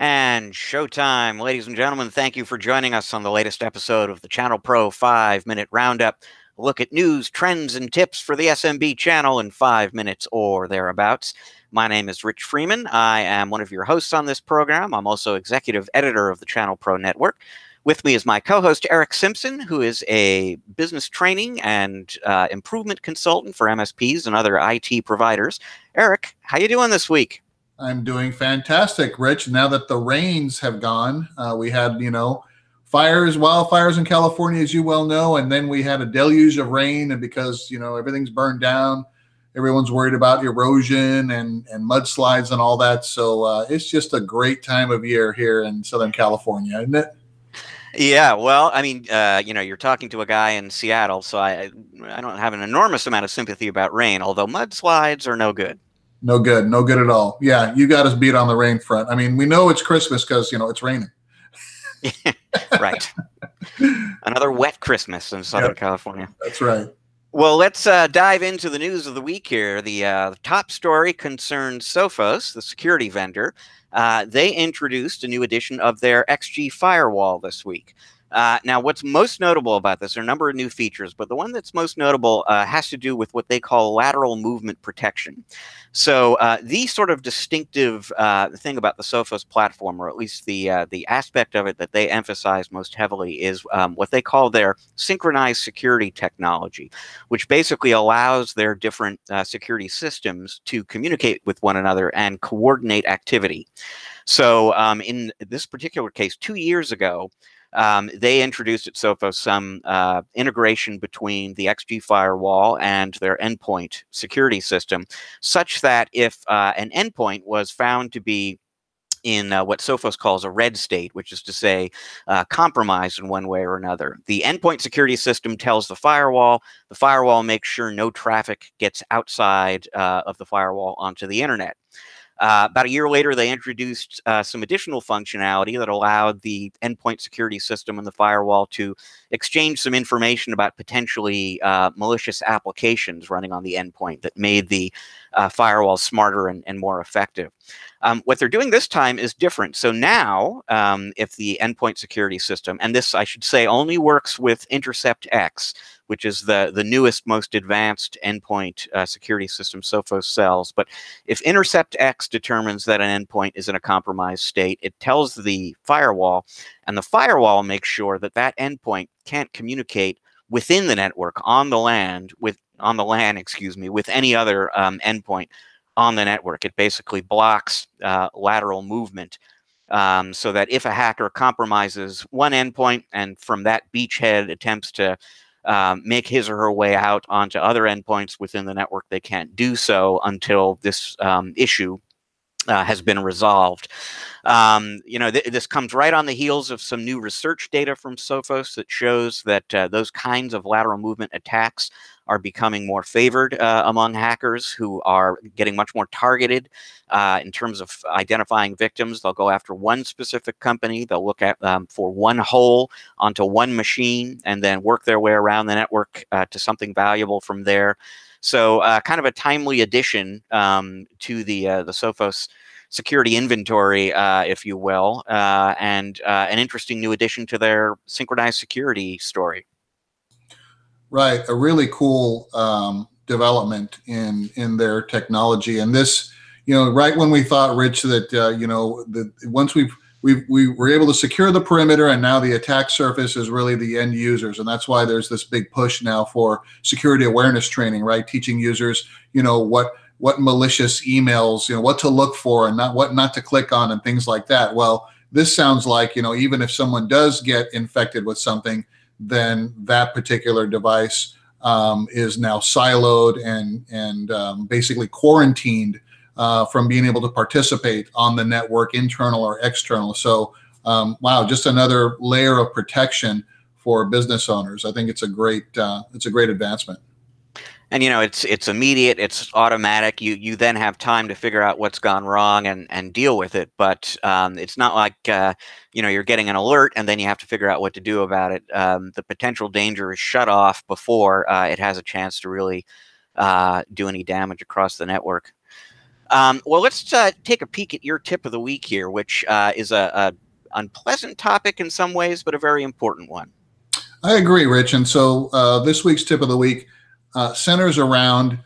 And showtime, ladies and gentlemen, thank you for joining us on the latest episode of the ChannelPro 5-Minute Roundup. A look at news, trends, and tips for the SMB channel in 5 minutes or thereabouts. My name is Rich Freeman. I am one of your hosts on this program. I'm also executive editor of the ChannelPro Network. With me is my co-host, Eric Simpson, who is a business training and improvement consultant for MSPs and other IT providers. Eric, how you doing this week? I'm doing fantastic, Rich. Now that the rains have gone, we had, wildfires in California, as you well know, and then we had a deluge of rain. And because, everything's burned down, everyone's worried about erosion and mudslides and all that. So it's just a great time of year here in Southern California, isn't it? Yeah, well, I mean, you're talking to a guy in Seattle, so I don't have an enormous amount of sympathy about rain, although mudslides are no good. No good. No good at all. Yeah, you got us beat on the rain front. I mean, we know it's Christmas because, it's raining. Right. Another wet Christmas in Southern California. That's right. Well, let's dive into the news of the week here. The top story concerns Sophos, the security vendor. They introduced a new edition of their XG Firewall this week. Now, what's most notable about this, there are a number of new features, but the one that's most notable has to do with what they call lateral movement protection. So the sort of distinctive thing about the Sophos platform, or at least the aspect of it that they emphasize most heavily, is what they call their synchronized security technology, which basically allows their different security systems to communicate with one another and coordinate activity. So in this particular case, 2 years ago, they introduced at Sophos some integration between the XG firewall and their endpoint security system, such that if an endpoint was found to be in what Sophos calls a red state, which is to say compromised in one way or another, the endpoint security system tells the firewall makes sure no traffic gets outside of the firewall onto the internet. About a year later, they introduced some additional functionality that allowed the endpoint security system and the firewall to exchange some information about potentially malicious applications running on the endpoint that made the firewall smarter and more effective. What they're doing this time is different. So now, if the endpoint security system, and this, I should say, only works with Intercept X, which is the newest, most advanced endpoint security system Sophos sells. But if Intercept X determines that an endpoint is in a compromised state, it tells the firewall, and the firewall makes sure that that endpoint can't communicate within the network on the LAN with any other endpoint on the network. It basically blocks lateral movement. So that if a hacker compromises one endpoint and from that beachhead attempts to make his or her way out onto other endpoints within the network, they can't do so until this issue has been resolved. This comes right on the heels of some new research data from Sophos that shows that those kinds of lateral movement attacks are becoming more favored among hackers who are getting much more targeted in terms of identifying victims. They'll go after one specific company. They'll look at for one hole onto one machine and then work their way around the network to something valuable from there. So kind of a timely addition to the Sophos security inventory, if you will, and an interesting new addition to their synchronized security story. Right, a really cool development in their technology, and this, right when we thought, Rich, that once we were able to secure the perimeter, and now the attack surface is really the end users, and that's why there's this big push now for security awareness training, right? Teaching users, what malicious emails, what to look for and what not to click on and things like that. Well, this sounds like, even if someone does get infected with something, then that particular device is now siloed and basically quarantined from being able to participate on the network, internal or external. So, wow, just another layer of protection for business owners. I think it's a great advancement. And it's immediate, it's automatic. You then have time to figure out what's gone wrong and deal with it. But it's not like you're getting an alert and then you have to figure out what to do about it. The potential danger is shut off before it has a chance to really do any damage across the network. Well, let's take a peek at your tip of the week here, which is a unpleasant topic in some ways, but a very important one. I agree, Rich. And so this week's tip of the week centers around,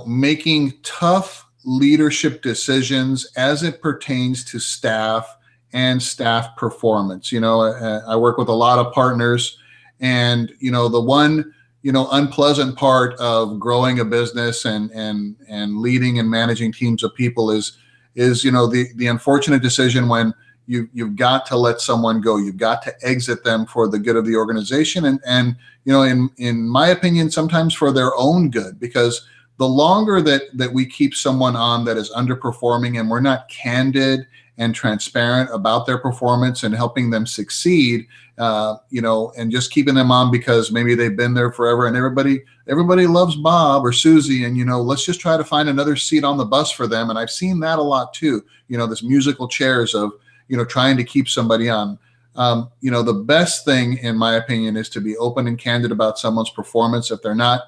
making tough leadership decisions as it pertains to staff and staff performance. I work with a lot of partners, and the one unpleasant part of growing a business and leading and managing teams of people is the unfortunate decision when you've got to let someone go. You've got to exit them for the good of the organization, and in my opinion, sometimes for their own good, because the longer that we keep someone on that is underperforming and we're not candid and transparent about their performance and helping them succeed, and just keeping them on because maybe they've been there forever and everybody loves Bob or Susie, and let's just try to find another seat on the bus for them. And I've seen that a lot too. This musical chairs of trying to keep somebody on. The best thing, in my opinion, is to be open and candid about someone's performance. If they're not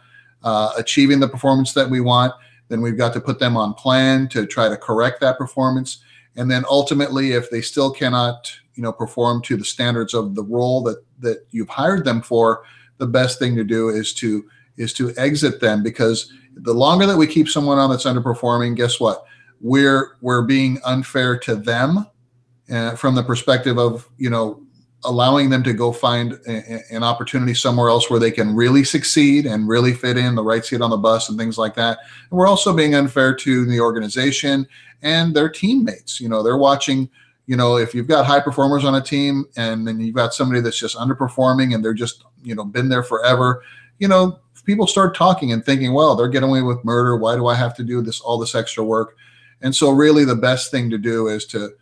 achieving the performance that we want, then we've got to put them on plan to try to correct that performance. And then ultimately, if they still cannot, perform to the standards of the role that you've hired them for, the best thing to do is to exit them, because the longer that we keep someone on that's underperforming, guess what? We're being unfair to them from the perspective of, allowing them to go find an opportunity somewhere else where they can really succeed and really fit in the right seat on the bus and things like that. And we're also being unfair to the organization and their teammates. They're watching, if you've got high performers on a team and then you've got somebody that's just underperforming and they're just, been there forever, people start talking and thinking, well, they're getting away with murder. Why do I have to do all this extra work? And so really the best thing to do is to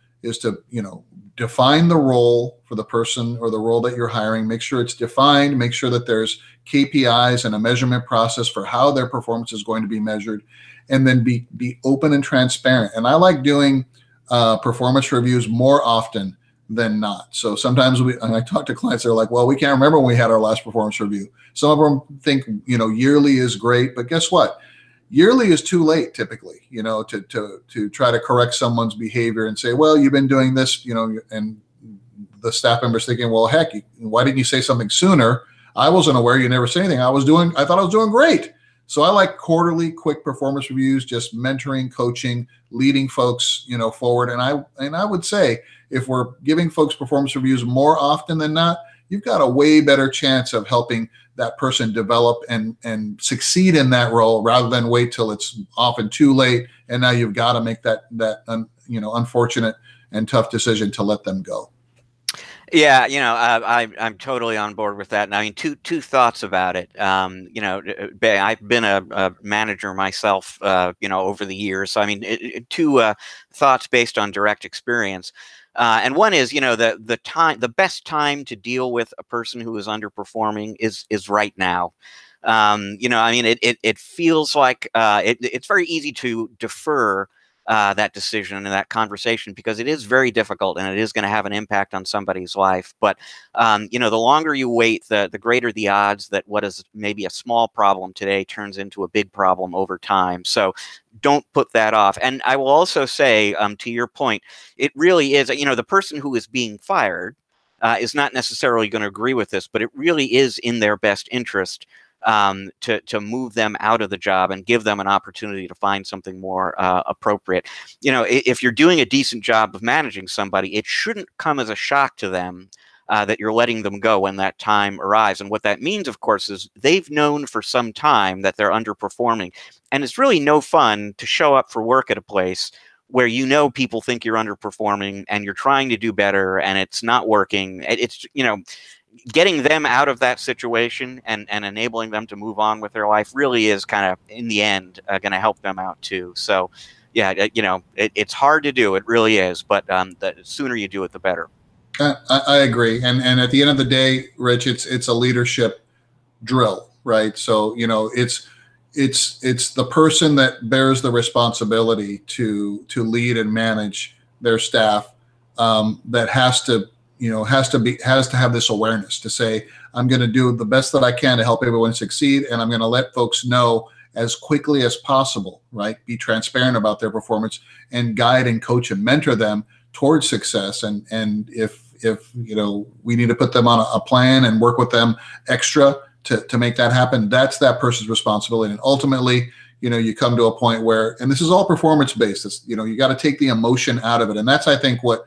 define the role for the person or the role that you're hiring. Make sure it's defined. Make sure that there's KPIs and a measurement process for how their performance is going to be measured, and then be open and transparent. And I like doing performance reviews more often than not. So sometimes I talk to clients, they're like, well, we can't remember when we had our last performance review. Some of them think, yearly is great, but guess what? Yearly is too late typically, to try to correct someone's behavior and say, well, you've been doing this, and the staff member's thinking, well, heck, why didn't you say something sooner? I wasn't aware. You never said anything. I thought I was doing great. So I like quarterly quick performance reviews, just mentoring, coaching, leading folks, forward. And I would say if we're giving folks performance reviews more often than not, you've got a way better chance of helping that person develop and succeed in that role, rather than wait till it's often too late and now you've got to make that unfortunate and tough decision to let them go. Yeah, I'm totally on board with that. And I mean, two thoughts about it. I've been a manager myself, over the years. So I mean, two thoughts based on direct experience. And one is, the best time to deal with a person who is underperforming is right now. It feels like it's very easy to defer that decision and that conversation, because it is very difficult and it is going to have an impact on somebody's life. But, the longer you wait, the greater the odds that what is maybe a small problem today turns into a big problem over time. So don't put that off. And I will also say, to your point, it really is, the person who is being fired is not necessarily going to agree with this, but it really is in their best interest to move them out of the job and give them an opportunity to find something more appropriate. If you're doing a decent job of managing somebody, it shouldn't come as a shock to them that you're letting them go when that time arrives. And what that means, of course, is they've known for some time that they're underperforming. And it's really no fun to show up for work at a place where people think you're underperforming and you're trying to do better and it's not working. It's, getting them out of that situation and enabling them to move on with their life really is kind of, in the end, going to help them out too. So, yeah, it's hard to do. It really is. But the sooner you do it, the better. I agree. And at the end of the day, Rich, it's a leadership drill, right? So, it's the person that bears the responsibility to lead and manage their staff that has to have this awareness to say, I'm going to do the best that I can to help everyone succeed. And I'm going to let folks know as quickly as possible, right? Be transparent about their performance and guide and coach and mentor them towards success. And if we need to put them on a plan and work with them extra to make that happen, that's that person's responsibility. And ultimately, you come to a point where, and this is all performance based, it's, you got to take the emotion out of it. And that's, I think, what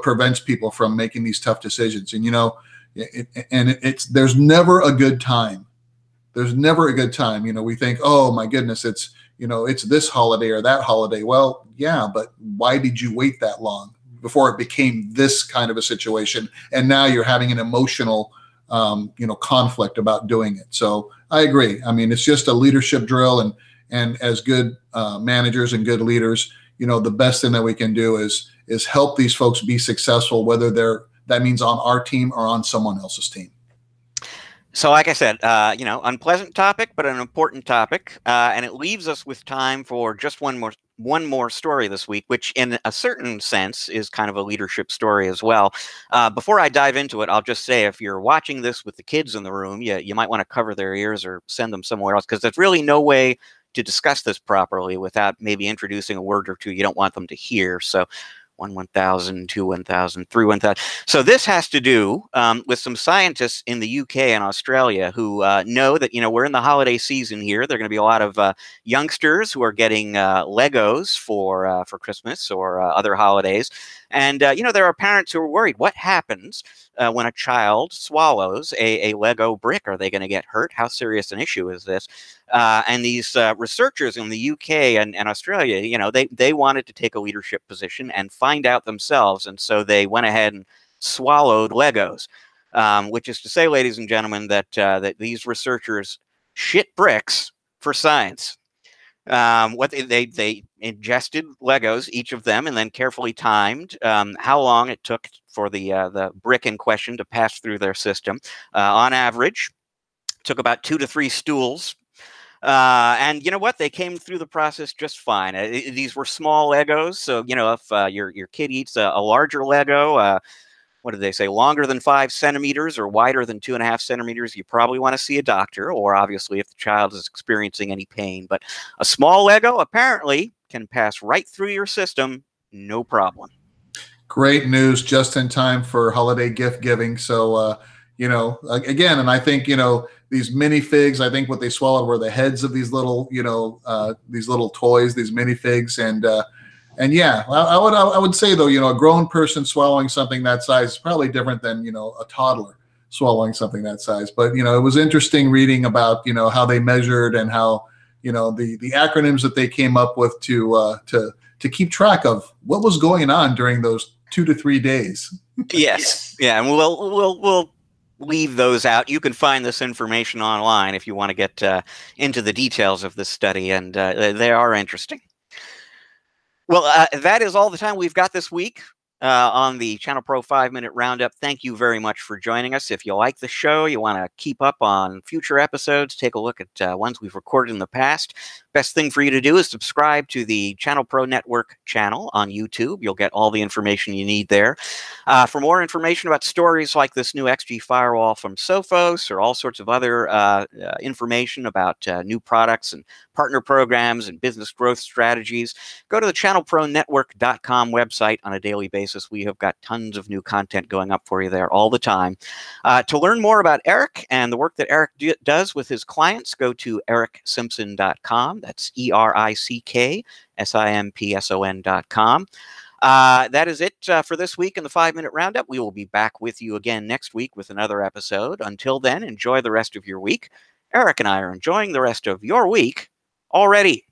prevents people from making these tough decisions. And, there's never a good time. There's never a good time. We think, oh my goodness, it's this holiday or that holiday. Well, yeah, but why did you wait that long before it became this kind of a situation? And now you're having an emotional, conflict about doing it. So I agree. I mean, it's just a leadership drill, and as good managers and good leaders, the best thing that we can do is help these folks be successful, whether that means on our team or on someone else's team. So like I said, unpleasant topic, but an important topic. And it leaves us with time for just one more story this week, which in a certain sense is kind of a leadership story as well. Before I dive into it, I'll just say, if you're watching this with the kids in the room, you might want to cover their ears or send them somewhere else, because there's really no way to discuss this properly without maybe introducing a word or two you don't want them to hear. So 1,000, 2, 1,000, 3, 1,000. So this has to do with some scientists in the UK and Australia who know that, we're in the holiday season here. There are going to be a lot of youngsters who are getting Legos for Christmas or other holidays. And, there are parents who are worried. What happens when a child swallows a Lego brick? Are they going to get hurt? How serious an issue is this? And these researchers in the UK and Australia, they wanted to take a leadership position and find out themselves. And so they went ahead and swallowed Legos, which is to say, ladies and gentlemen, that these researchers shit bricks for science. What they ingested Legos, each of them, and then carefully timed how long it took for the brick in question to pass through their system. On average, took about 2 to 3 stools. And you know what? They came through the process just fine. These were small Legos, so if your kid eats a larger Lego, what did they say? Longer than 5 centimeters or wider than 2.5 centimeters, you probably want to see a doctor, or obviously if the child is experiencing any pain. But a small Lego apparently can pass right through your system, no problem. Great news, just in time for holiday gift giving. So, again, and I think, these minifigs, I think what they swallowed were the heads of these little, these little toys, these minifigs. And yeah, I would say, though, a grown person swallowing something that size is probably different than, a toddler swallowing something that size. But, it was interesting reading about, how they measured and how, the acronyms that they came up with to keep track of what was going on during those 2 to 3 days. Yes. Yeah. And we'll leave those out. You can find this information online if you want to get into the details of this study, and they are interesting. Well, that is all the time we've got this week on the ChannelPro 5-Minute Roundup. Thank you very much for joining us. If you like the show, you want to keep up on future episodes, take a look at ones we've recorded in the past. Best thing for you to do is subscribe to the ChannelPro Network channel on YouTube. You'll get all the information you need there. For more information about stories like this new XG Firewall from Sophos, or all sorts of other information about new products and partner programs and business growth strategies, go to the ChannelProNetwork.com website on a daily basis. We have got tons of new content going up for you there all the time. To learn more about Erick and the work that Erick does with his clients, go to ericksimpson.com. That's ERICKSIMPSON.com. That is it for this week in the 5-Minute Roundup. We will be back with you again next week with another episode. Until then, enjoy the rest of your week. Erick and I are enjoying the rest of your week already.